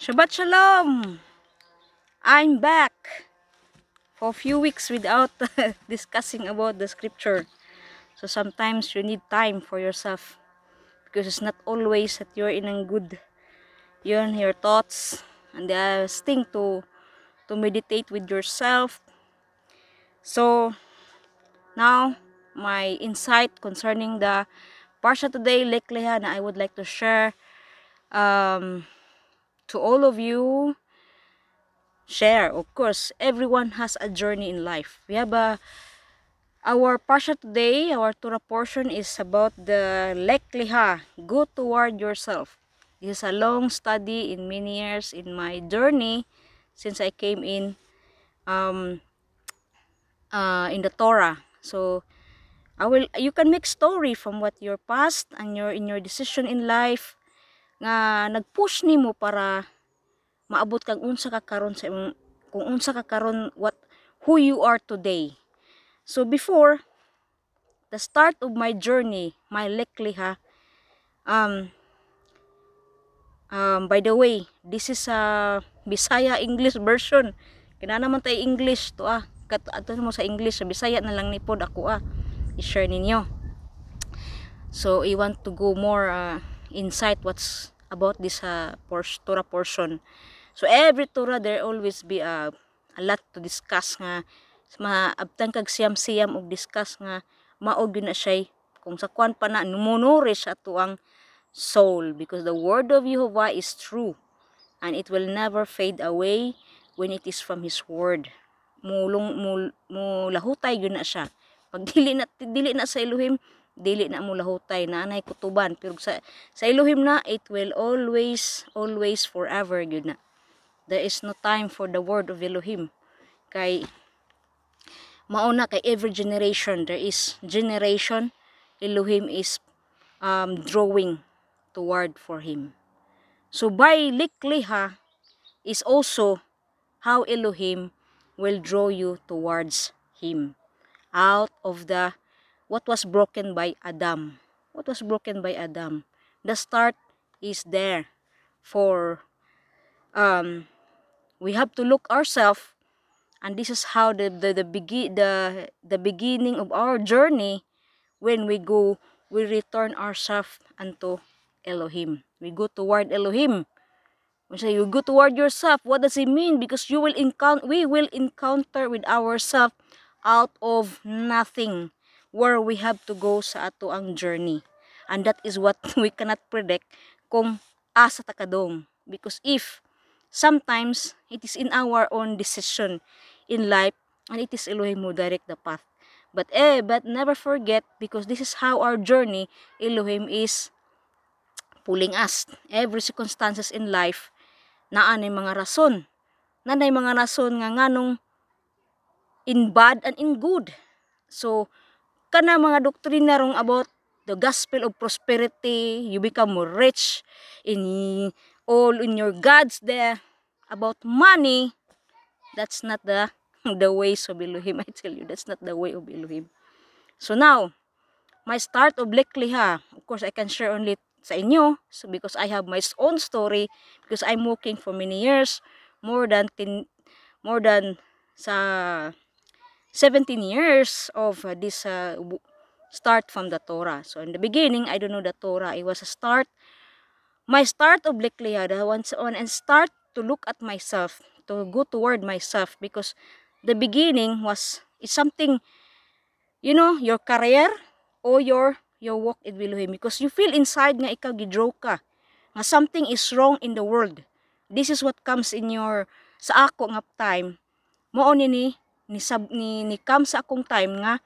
Shabbat Shalom! I'm back for a few weeks without discussing about the scripture. So sometimes you need time for yourself because it's not always that you're in a good your thoughts and the thing to meditate with yourself. So now my insight concerning the Parsha today, LECH LECHA, na I would like to share to all of you. Share, of course, everyone has a journey in life. We have our parsha today, our Torah portion is about the LECH LECHA, go toward yourself. This is a long study in many years in my journey since I came in the Torah. So you can make story from what your past and in your decision in life nga nagpush nimo para maabot kang unsa ka karon sa imong kung unsa ka karon who you are today. So before the start of my journey, my LECH LECHA, by the way, this is a Bisaya English version. Kina naman tayo English to ato mo sa English, sa Bisaya na lang ni pod ako i-share ninyo. So I want to go more insight what's about this Torah portion. So every Torah there always be a lot to discuss nga maabtan kag siyam-siyam og discuss nga maog yun na siya kung sa kwan pa na numonorish ato ang soul, because the word of Jehovah is true and it will never fade away when it is from His word. Mulahutay yun na siya. Pag dili na sa Elohim, dili na mulahutay na anay kutuban, pero sa Elohim na it will always forever yun na. There is no time for the word of Elohim. Kay mauna kay every generation there is generation Elohim is drawing toward for him. So by LECH LECHA is also how Elohim will draw you towards him out of the what was broken by Adam. What was broken by Adam? The start is there for we have to look ourselves, and this is how the beginning of our journey. When we return ourselves unto Elohim. We go toward Elohim. When say you go toward yourself, what does it mean? Because we will encounter with ourselves out of nothing where we have to go sa ato ang journey. And that is what we cannot predict kung asa takadong. Because if sometimes it is in our own decision in life and it is Elohim who direct the path. But never forget, because this is how our journey, Elohim is pulling us. Every circumstances in life, naanay mga rason. Nanay mga rason nga nganong in bad and in good. So, kana mga doktrina rong about the gospel of prosperity, you become more rich in all in your gods there, about money, that's not the ways of Elohim. I tell you, that's not the way of Elohim. So now, my start of LECH LECHA, of course I can share only sa inyo, so because I have my own story, because I'm working for many years, more than sa 17 years of this start from the Torah. So in the beginning, I don't know the Torah. It was a start. My start of LECH LECHA, the one and start to look at myself, to go toward myself, because the beginning is something, your career or your walk in Elohim, because you feel inside nga ikaw gidraw ka nga something is wrong in the world. This is what comes in your sa ako nga time mo ni come sa akong time nga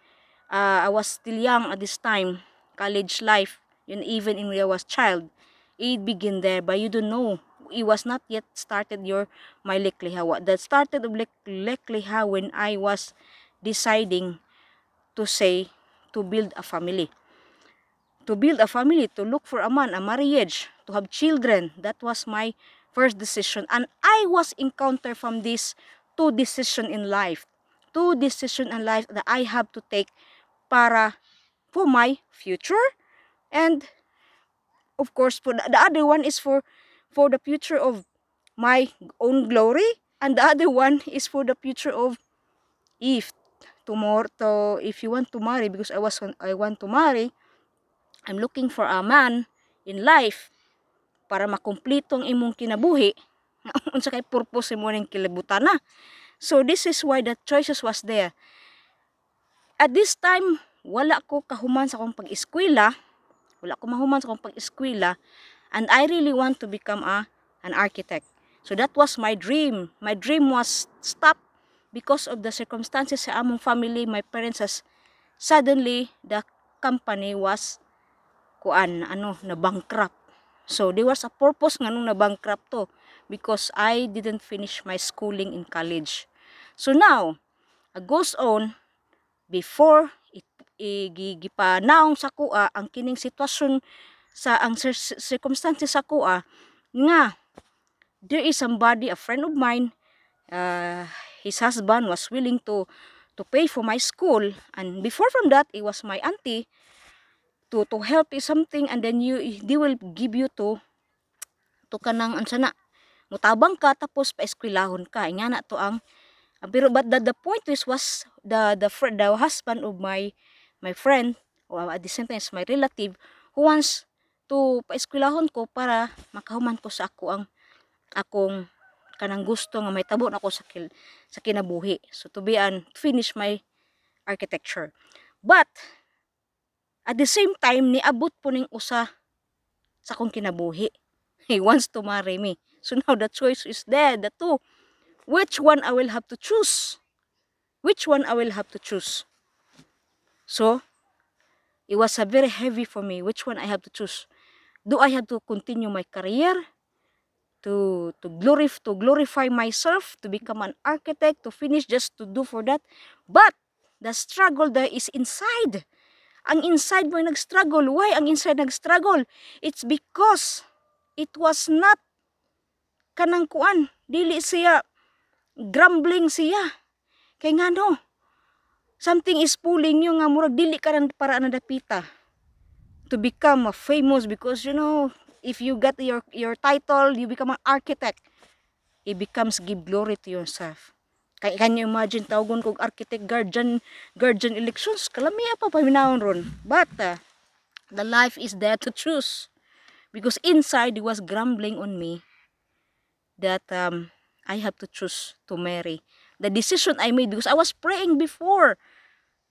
I was still young at this time, college life, and even when I was child, it begin there, but you don't know. It was not yet started my LECH LECHA. That started of LECH LECHA when I was deciding to build a family. To build a family, to look for a man, a marriage, to have children. That was my first decision. And I was encountered from this two decisions in life. Two decisions in life that I have to take for my future, and of course for the other one is for the future of my own glory, and the other one is for the future of if tomorrow, if you want to marry, because I want to marry, I'm looking for a man in life para makumpleto ang imong kinabuhi. Unsa kay purpose mo ning kilabutan na. So this is why the choices was there. At this time, wala ko kahuman sa akong pag-eskwela. Wala ko mahuman sa akong pag-eskwela. And I really want to become an architect. So that was my dream. My dream was stopped because of the circumstances sa among family. My parents has suddenly the company was na bankrupt. So there was a purpose nga nung na bankrupt to because I didn't finish my schooling in college. So now, it goes on before gipanaong sa kuha ang kining sitwasyon sa ang circumstances sa kuha nga there is somebody, a friend of mine, his husband was willing to pay for my school, and before from that it was my auntie to help you something, and then they will give you to kanang ansana mutabang ka tapos paeskwelahon ka nga na to ang pero but the point was the husband of my friend, or at the same time my relative, who wants to paeskwelahon ko para makahuman ko sa akong kanang gusto nga may tabo na ko sa kinabuhi, so to finish my architecture. But at the same time niabot po ning usa sa akong kinabuhi. He wants to marry me. So now the choice is there, the two. Which one I will have to choose? Which one I will have to choose? So, it was very heavy for me. Which one I have to choose? Do I have to continue my career? To glorify myself, to become an architect, to finish just to do for that? But, the struggle there is inside. Ang inside mo nag-struggle. Why ang inside nag-struggle? It's because it was not kanang kuan. Dili siya, grumbling siya. Kaya nga no, something is pulling you nga murag dili ka rin para nadapita to become a famous, because you know, if you get your title, you become an architect, it becomes give glory to yourself. Can you imagine tawgon kog architect guardian elections, kalamiya pa paminahon ron. But the life is there to choose, because inside he was grumbling on me that I have to choose to marry. The decision I made, because I was praying before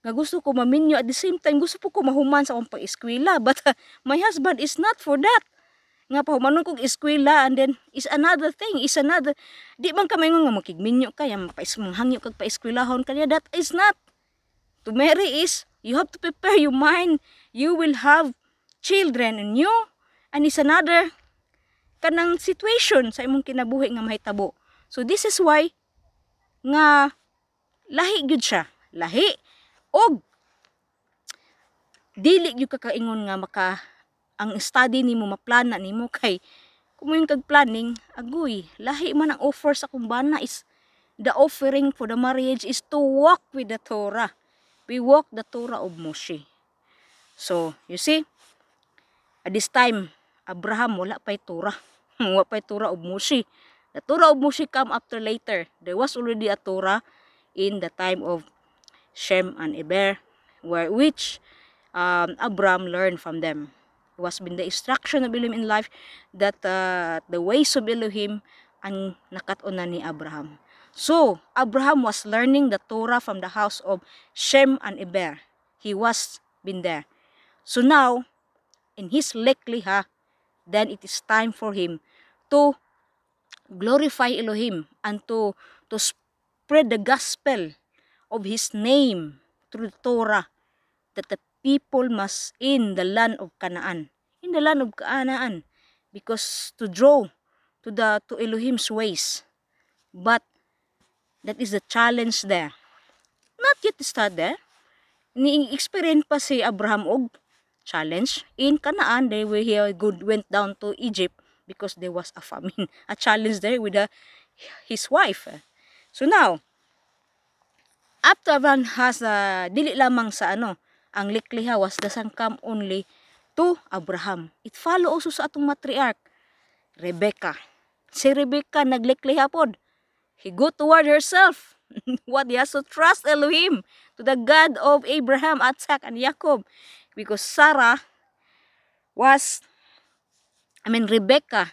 nga gusto ko maminyo, at the same time gusto po ko mahuman sa akong pag-eskwela, but my husband is not for that. Nga pahumanon kong eskwela, and then is another thing, is another, di man kamay nga makigminyo kaya manghangyo kag pa-eskwelahon kanya. That is not. To marry is you have to prepare your mind, you will have children and you, and is another kanang situation sa imong kinabuhi nga mahitabo. So this is why nga lahi gyud siya, lahi og dili gyud ka kaingon nga ang study nimo maplana nimo, kay kung yung kag planning agoy lahi man ang offer sa kumbana. Is the offering for the marriage is to walk with the Torah. We walk the Torah of Moshe. So you see, at this time Abraham wala pa'y Torah. Wala pa'y Torah of Moshe. The Torah of Moshe come after later. There was already a Torah in the time of Shem and Eber, which Abraham learned from them. It was been the instruction of Elohim in life, that the ways of Elohim ang nakatunan ni Abraham. So Abraham was learning the Torah from the house of Shem and Eber. He was been there. So now in his LECH LECHA, then it is time for him to glorify Elohim and to spread the gospel of his name through the Torah, that the people must in the land of Canaan, because to draw to Elohim's ways. But that is the challenge there. Not yet start there. Ni-experience pa si Abraham og challenge in Canaan. They went down to Egypt because there was a famine, a challenge there with his wife. So now, after Abraham has dili lamang sa ang LECH LECHA was doesn't come only to Abraham. It follow also sa atong matriarch, Rebecca. Si Rebecca naglekleha pod. He go toward herself. What? He has to trust Elohim, to the God of Abraham, Isaac, and Jacob. Because Sarah was, Rebecca,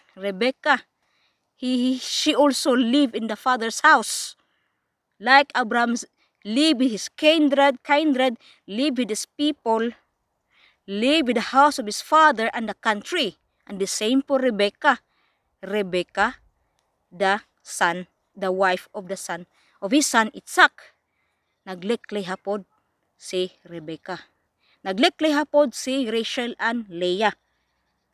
she also lived in the father's house. Like Abraham lived with his kindred, lived with his people, lived with the house of his father and the country. And the same for Rebecca. Rebecca, the wife of the son of his son Isaac. Naglekleha pod si Rebecca. Naglekleha pod si Rachel and Leah.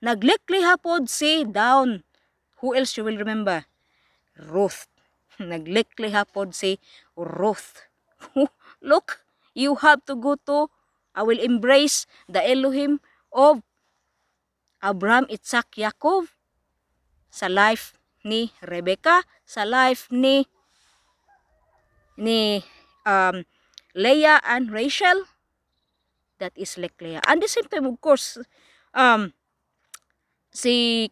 Naglekleha pod si Dawn. Who else you will remember? Ruth. Naglekleha pod si Ruth. Look, you have to go to, I will embrace the Elohim of Abraham, Isaac, Jacob sa life ni Rebecca, sa life ni Leah and Rachel. That is Lech Lecha. And the same time, of course, si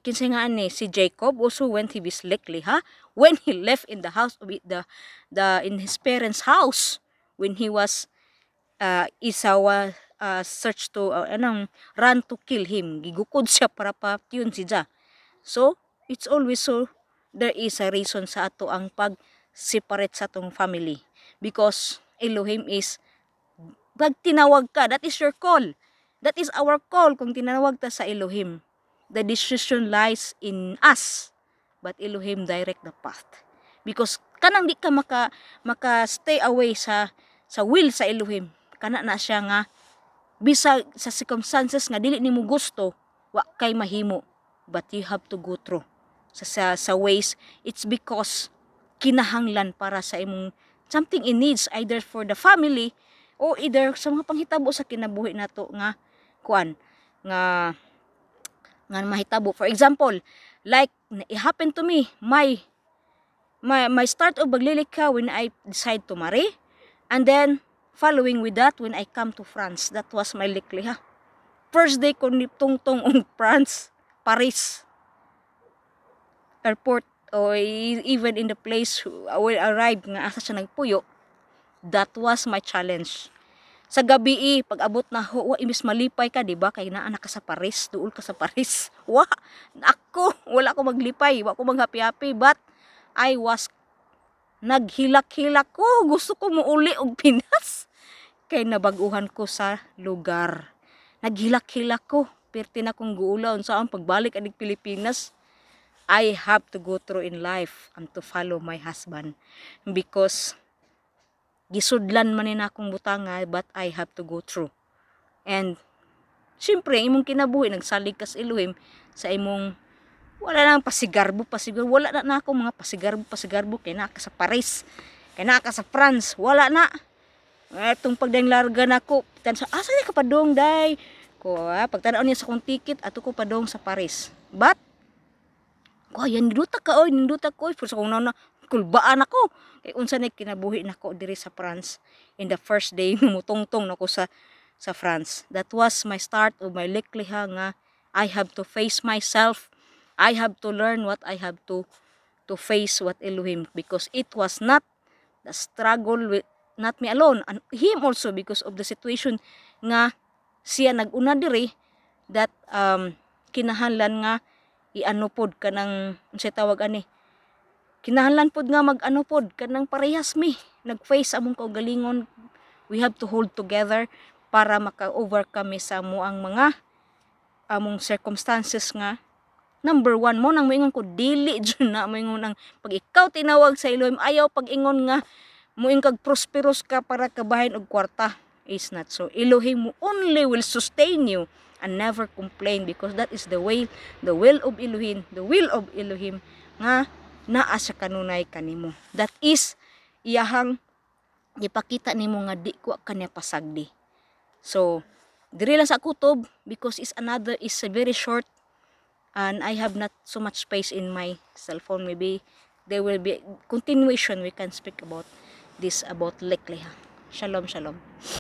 Jacob also went he was Lech Lecha when he left in the house of in his parents' house, when he was Isawa search to run to kill him. Gigukod siya para pa-tune siya. So, it's always so there is a reason sa ato ang pag-separate sa atong family. Because Elohim is, pag tinawag ka, that is your call. That is our call kung tinawag ta sa Elohim. The decision lies in us. But Elohim direct the path. Because kanang di ka maka stay away sa will sa Elohim. Kana na siya nga bisa sa circumstances nga dili nimo gusto, wa kay mahimo. But you have to go through sa ways. It's because kinahanglan para sa imong something in needs, either for the family o either sa mga panghitabo sa kinabuhi nato nga kuan nga mahitabo. For example, like it happened to me, my start of paglilika when I decide to marry, and then following with that when I come to France. That was my Lech Lecha. First day ko ni tungtong on France, Paris airport, or even in the place I will arrive nga asa siya nagpuyo. That was my challenge. Sa gabi pag abot na ho, imbis malipay ka, diba? Kay naa ka sa Paris, duol ka sa Paris. Wala ko maglipay, wala ko maghapi-hapi, but I was naghilak-hilak ko. Gusto ko muuli og Pinas. Kay nabaguhan ko sa lugar. Naghilak-hilak ko. Perti na kong guulaw. Saan pagbalik anig Pilipinas, I have to go through in life and to follow my husband. Because gisudlan man na akong butanga, but I have to go through. And syempre, imong kinabuhi, nagsalig ka sa Elohim, sa imong, wala nang pasigarbo, wala na ako mga pasigarbo, kaya na ka sa Paris, kaya na ka sa France, wala na. Itong pagdang larga na ko, asa na ka padong, day? Pagtanaan niya sa kong ticket, ato ko padong sa Paris. But, ninduta ko, first kong na, kulbaan ako. Kaya unsa na kinabuhi nako diri sa France. In the first day, mutungtong nako sa France. That was my start of my Lech Lecha nga I have to face myself. I have to learn what I have to face what Elohim, because it was not the struggle with not me alone, and him also, because of the situation nga siya naguna diri, that kinahanglan nga ianupod kanang unsay tawag ani, kinahanglan pod nga mag-anupod kanang parehas mi nag-face among kaugalingon. We have to hold together para maka-overcome sa amuang mga among circumstances nga number one mo nang moingon ko dili jud na moingon ang pag ikaw tinawag sa Elohim, ayaw pag-ingon nga moing kag prosperous ka para kabahin og kwarta. Is not so. Elohim only will sustain you and never complain, because that is the will of Elohim, nga naa sa kanunay kanimo. That is iyahang ipakita nimo nga di ko kanya pasagdi. So diri lang sa kutob, because is very short and I have not so much space in my cell phone. Maybe there will be continuation, we can speak about this, about Lech Lecha. Shalom.